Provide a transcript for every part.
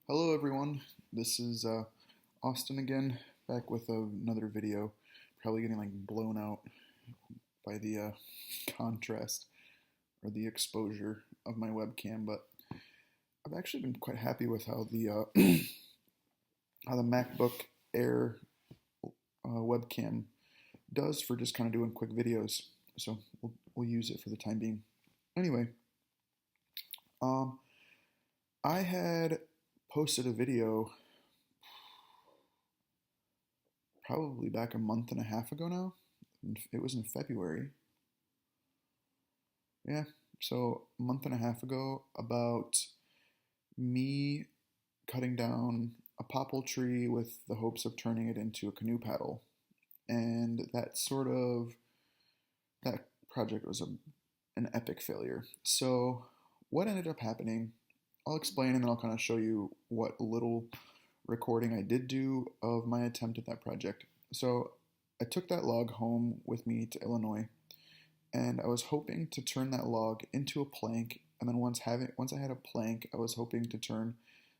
Hello everyone, this is Austin again, back with another video. Probably getting blown out by the contrast or the exposure of my webcam, but I've actually been quite happy with how the how the MacBook Air webcam does for just kind of doing quick videos. So we'll use it for the time being. Anyway, um, I had posted a video probably back a month and a half ago now. It was in February. Yeah, so a month and a half ago about me cutting down a popple tree with the hopes of turning it into a canoe paddle. And that project was an epic failure. So what ended up happening, I'll explain and then I'll kind of show you what little recording I did do of my attempt at that project. So I took that log home with me to Illinois, and I was hoping to turn that log into a plank. And then once I had a plank, I was hoping to turn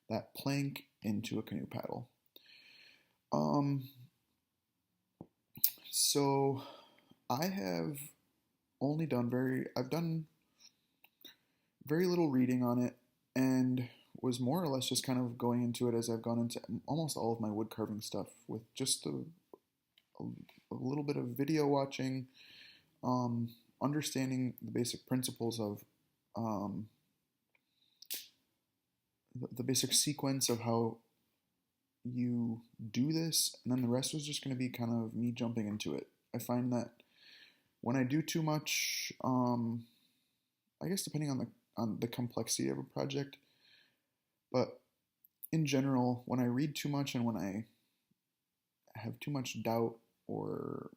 that plank into a canoe paddle. Um, so I have I've done very little reading on it, and was more or less just kind of going into it as I've gone into almost all of my wood carving stuff with just a little bit of video watching, um, understanding the basic principles of um, the basic sequence of how you do this, and then the rest was just going to be kind of me jumping into it. I find that when I do too much, I guess depending on the complexity of a project, but in general, when I read too much and when I have too much doubt or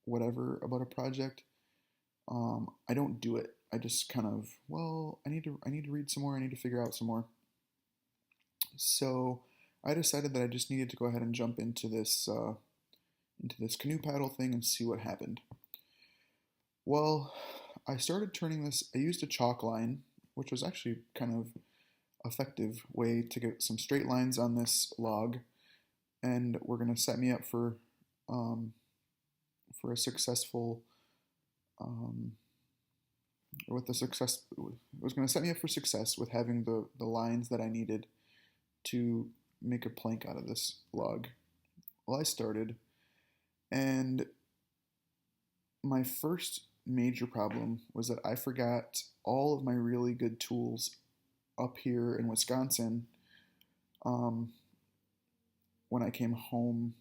whatever about a project, I don't do it. I just kind of, well, I need to read some more. I need to figure out some more. So I decided that I just needed to go ahead and jump into this canoe paddle thing and see what happened. Well, I started turning this. I used a chalk line, which was actually kind of effective way to get some straight lines on this log, and we're gonna set me up um, for a successful um, with the success. It was gonna set me up for success with having the lines that I needed to make a plank out of this log. Well, I started, and my first major problem was that I forgot all of my really good tools up here in Wisconsin um, when I came home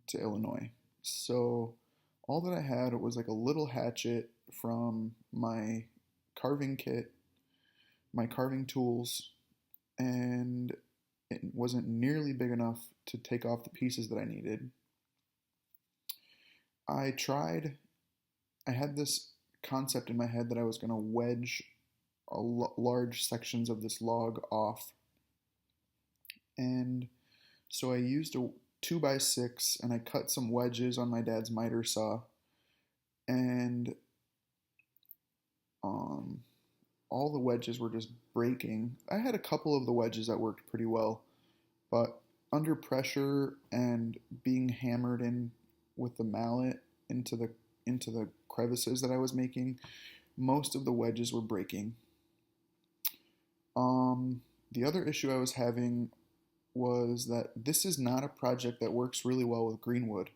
to Illinois. So all that I had was like a little hatchet from my carving kit, my carving tools, and it wasn't nearly big enough to take off the pieces that I needed. I tried, I had this concept in my head that I was going to wedge large sections of this log off. And so I used a 2x6 and I cut some wedges on my dad's miter saw. And um, all the wedges were just breaking. I had a couple of the wedges that worked pretty well, but under pressure and being hammered in with the mallet into the crevices that I was making, most of the wedges were breaking. The other issue I was having was that this is not a project that works really well with green wood.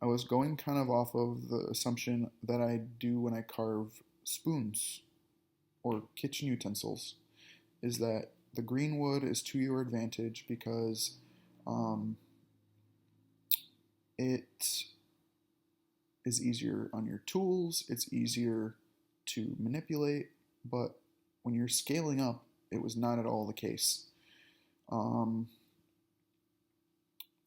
I was going kind of off of the assumption that I do when I carve spoons or kitchen utensils, is that the green wood is to your advantage because um, it is easier on your tools, it's easier to manipulate, but when you're scaling up, it was not at all the case. Um,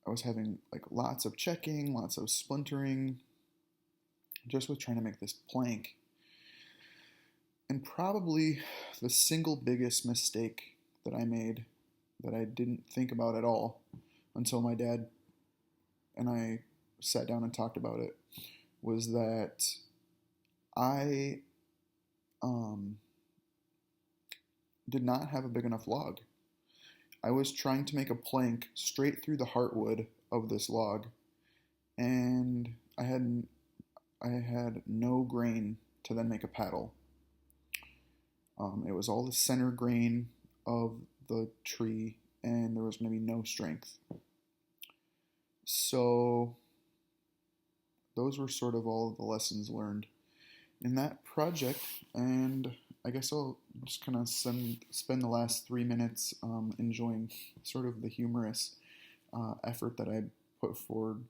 I was having like lots of checking, lots of splintering, just with trying to make this plank. And probably the single biggest mistake that I made that I didn't think about at all until my dad and I sat down and talked about it was that I um, did not have a big enough log. I was trying to make a plank straight through the heartwood of this log, and I had no grain to then make a paddle. It was all the center grain of the tree, and there was going to be no strength. So those were sort of all of the lessons learned in that project, and I guess I'll just kind of spend the last 3 minutes enjoying sort of the humorous effort that I put forward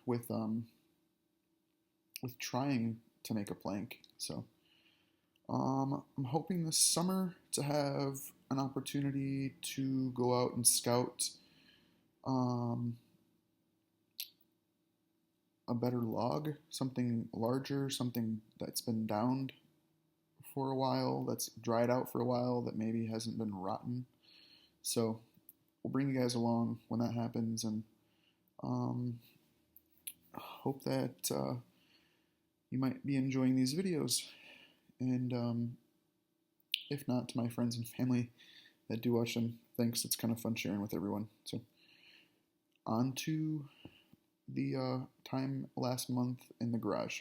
with trying to make a plank. So I'm hoping this summer to have an opportunity to go out and scout um, a better log, something larger, something that's been downed for a while, that's dried out for a while, that maybe hasn't been rotten. So we'll bring you guys along when that happens, and um, hope that you might be enjoying these videos. And if not, to my friends and family that do watch them, thanks. It's kind of fun sharing with everyone. So on to the time last month in the garage.